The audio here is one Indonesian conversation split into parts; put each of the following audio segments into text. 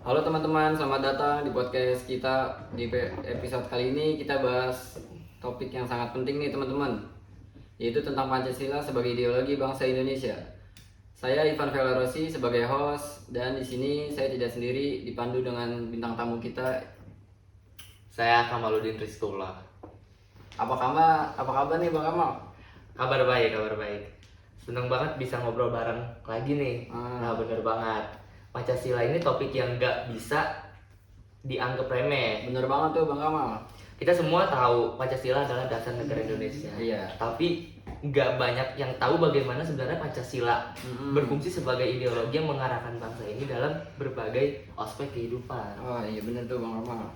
Halo teman-teman, selamat datang di podcast kita. Di episode kali ini kita bahas topik yang sangat penting nih teman-teman, yaitu tentang Pancasila sebagai ideologi bangsa Indonesia. Saya Ivan Vellarosi sebagai host, dan di sini saya tidak sendiri, dipandu dengan bintang tamu kita. Saya Kamaludin Rizkullah. Apa kabar nih Bang Kamal? Kabar baik. Seneng banget bisa ngobrol bareng lagi nih. Nah, bener banget. Pancasila ini topik yang nggak bisa dianggap remeh. Bener banget tuh Bang Kamal. Kita semua tahu Pancasila adalah dasar negara Indonesia. Iya. Tapi nggak banyak yang tahu bagaimana sebenarnya Pancasila berfungsi sebagai ideologi yang mengarahkan bangsa ini dalam berbagai aspek kehidupan. Oh iya bener tuh Bang Kamal.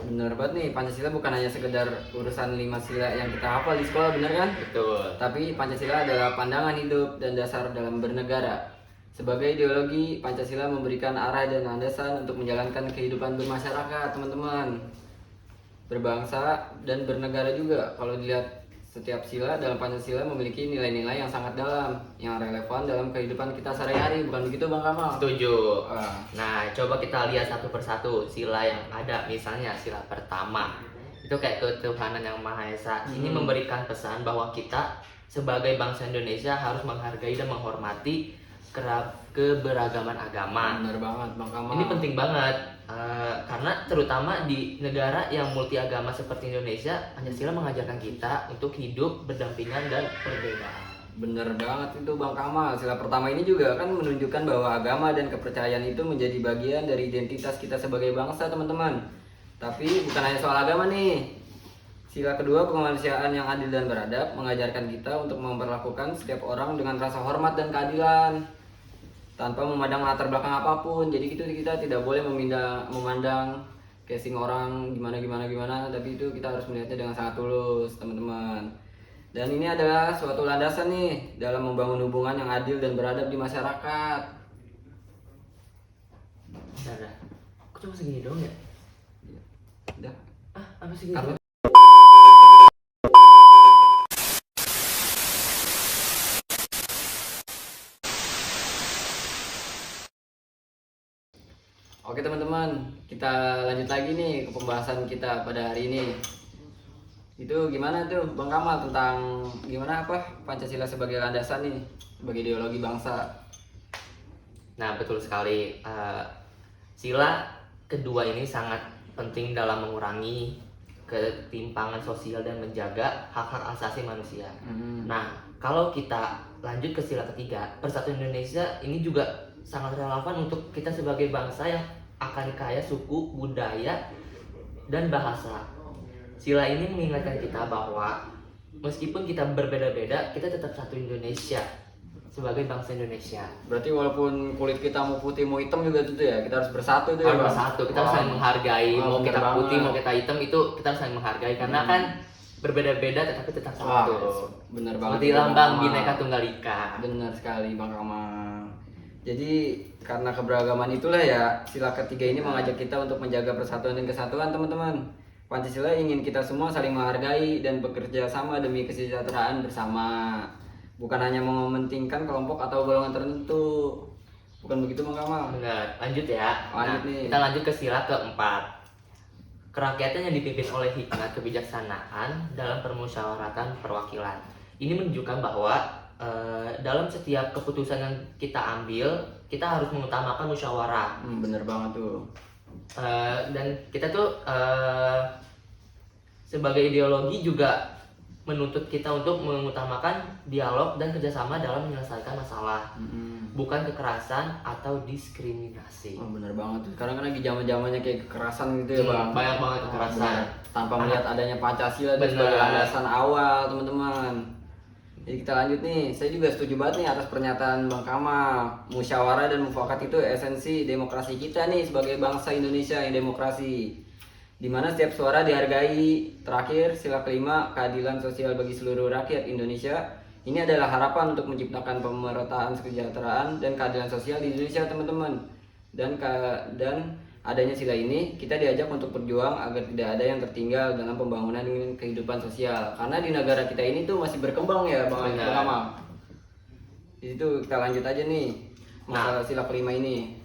Bener banget nih, Pancasila bukan hanya sekedar urusan 5 sila yang kita hafal di sekolah, bener kan? Betul. Tapi Pancasila adalah pandangan hidup dan dasar dalam bernegara. Sebagai ideologi, Pancasila memberikan arah dan landasan untuk menjalankan kehidupan bermasyarakat, teman-teman. Berbangsa dan bernegara juga. Kalau dilihat setiap sila dalam Pancasila memiliki nilai-nilai yang sangat dalam, yang relevan dalam kehidupan kita sehari-hari, bukan begitu Bang Kamal? Setuju. Nah, coba kita lihat satu persatu sila yang ada. Misalnya sila pertama, itu kayak ketuhanan yang Maha Esa. Ini memberikan pesan bahwa kita sebagai bangsa Indonesia harus menghargai dan menghormati keberagaman agama. Bener banget Bang Kamal. Ini penting banget karena terutama di negara yang multi agama seperti Indonesia, Pancasila mengajarkan kita untuk hidup berdampingan dan perbedaan. Bener banget itu Bang Kamal. Sila pertama ini juga kan menunjukkan bahwa agama dan kepercayaan itu menjadi bagian dari identitas kita sebagai bangsa, teman-teman. Tapi bukan hanya soal agama nih. Sila kedua, kemanusiaan yang adil dan beradab, mengajarkan kita untuk memperlakukan setiap orang dengan rasa hormat dan keadilan tanpa memandang latar belakang apapun. Jadi gitu, kita tidak boleh memandang casing orang gimana, tapi itu kita harus melihatnya dengan sangat tulus, teman-teman. Dan ini adalah suatu landasan nih dalam membangun hubungan yang adil dan beradab di masyarakat. Nah, aku cuma segini doang ya? Udah. Apa segini doang? Oke teman-teman, kita lanjut lagi nih ke pembahasan kita pada hari ini. Itu gimana tuh Bang Kamal tentang gimana Pancasila sebagai landasan nih, sebagai ideologi bangsa. Nah, betul sekali. Sila kedua ini sangat penting dalam mengurangi ketimpangan sosial dan menjaga hak-hak asasi manusia. Nah, kalau kita lanjut ke sila ketiga, Persatuan Indonesia ini juga sangat relevan untuk kita sebagai bangsa yang akan kaya suku, budaya, dan bahasa. Sila ini mengingatkan kita bahwa meskipun kita berbeda-beda, kita tetap satu Indonesia sebagai bangsa Indonesia. Berarti walaupun kulit kita mau putih mau hitam juga itu ya, kita harus bersatu itu ya Harus Bang? bersatu, kita harus saling menghargai. Mau bener kita putih, banget. mau kita hitam, itu kita harus saling menghargai. Karena kan berbeda-beda tetapi tetap satu. Bener banget. Seperti lambang Bhinneka Tunggal Ika. Benar sekali Bang Kamal. Jadi karena keberagaman itulah ya, sila ketiga ini mengajak kita untuk menjaga persatuan dan kesatuan, teman-teman. Pancasila ingin kita semua saling menghargai dan bekerja sama demi kesejahteraan bersama. Bukan hanya mementingkan kelompok atau golongan tertentu. Bukan begitu Bang Kamal? Benar, lanjut ya. Lanjut nih. Kita lanjut ke sila keempat. Kerakyatan yang dipimpin oleh hikmat kebijaksanaan dalam permusyawaratan perwakilan. Ini menunjukkan bahwa dalam setiap keputusan yang kita ambil, kita harus mengutamakan musyawarah. Bener banget tuh. Dan kita tuh sebagai ideologi juga menuntut kita untuk mengutamakan dialog dan kerjasama dalam menyelesaikan masalah, bukan kekerasan atau diskriminasi. Bener banget tuh. Sekarang kan lagi zaman-zamannya kayak kekerasan gitu ya Bang. Banyak banget kekerasan. Tanpa melihat adanya Pancasila dan sebagai landasan awal, teman-teman. Jadi kita lanjut nih, saya juga setuju banget nih atas pernyataan Bang Kamal. Musyawarah dan mufakat itu esensi demokrasi kita nih sebagai bangsa Indonesia yang demokrasi, di mana setiap suara dihargai. Terakhir, sila kelima, keadilan sosial bagi seluruh rakyat Indonesia. Ini adalah harapan untuk menciptakan pemerataan kesejahteraan dan keadilan sosial di Indonesia, teman-teman. Dan adanya sila ini, kita diajak untuk berjuang agar tidak ada yang tertinggal dalam pembangunan kehidupan sosial. Karena di negara kita ini tuh masih berkembang ya Bang Kamal. Di situ kita lanjut aja nih masalah sila kelima ini.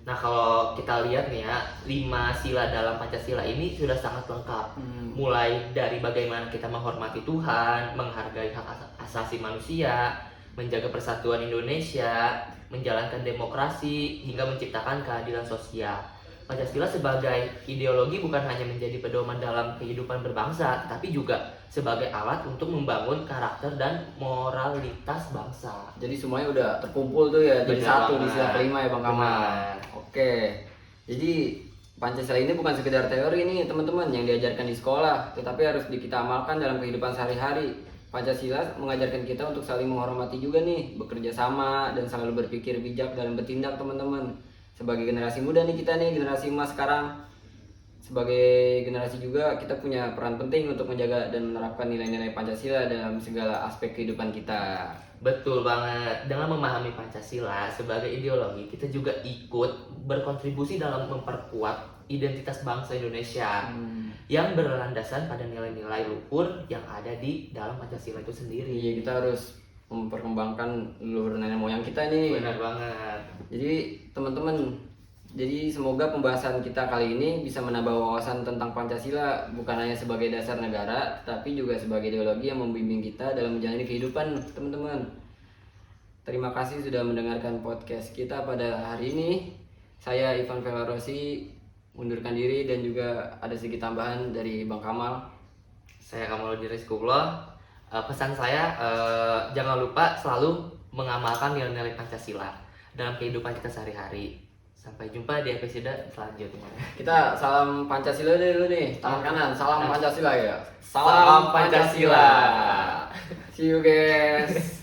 Nah, kalau kita lihat nih ya, 5 sila dalam Pancasila ini sudah sangat lengkap. Mulai dari bagaimana kita menghormati Tuhan, menghargai hak asasi manusia, menjaga persatuan Indonesia, menjalankan demokrasi, hingga menciptakan keadilan sosial. Pancasila sebagai ideologi bukan hanya menjadi pedoman dalam kehidupan berbangsa, tetapi juga sebagai alat untuk membangun karakter dan moralitas bangsa. Jadi semuanya udah terkumpul tuh ya jadi Benar satu di banget. sila kelima ya Bang Kamal. Benar. Oke. Jadi Pancasila ini bukan sekedar teori nih teman-teman yang diajarkan di sekolah, tetapi harus kita amalkan dalam kehidupan sehari-hari. Pancasila mengajarkan kita untuk saling menghormati juga nih, bekerja sama dan selalu berpikir bijak dalam bertindak teman-teman. Sebagai generasi muda nih kita nih, generasi emas sekarang. Sebagai generasi juga kita punya peran penting untuk menjaga dan menerapkan nilai-nilai Pancasila dalam segala aspek kehidupan kita. Betul banget. Dengan memahami Pancasila sebagai ideologi, kita juga ikut berkontribusi dalam memperkuat identitas bangsa Indonesia yang berlandasan pada nilai-nilai luhur yang ada di dalam Pancasila itu sendiri. Iya, kita harus memperkembangkan leluhur nenek moyang kita nih. Benar banget. Jadi teman-teman, jadi semoga pembahasan kita kali ini bisa menambah wawasan tentang Pancasila bukan hanya sebagai dasar negara, tapi juga sebagai ideologi yang membimbing kita dalam menjalani kehidupan, teman-teman. Terima kasih sudah mendengarkan podcast kita pada hari ini. Saya Ivan Velarosi mundurkan diri dan juga ada sedikit tambahan dari Bang Kamal. Saya Kamaludin Rizkullah. Pesan saya, jangan lupa selalu mengamalkan nilai-nilai Pancasila dalam kehidupan kita sehari-hari. Sampai jumpa di episode selanjutnya. Kita salam Pancasila dulu nih, tangan kanan, salam Pancasila ya. Salam Pancasila. See you guys.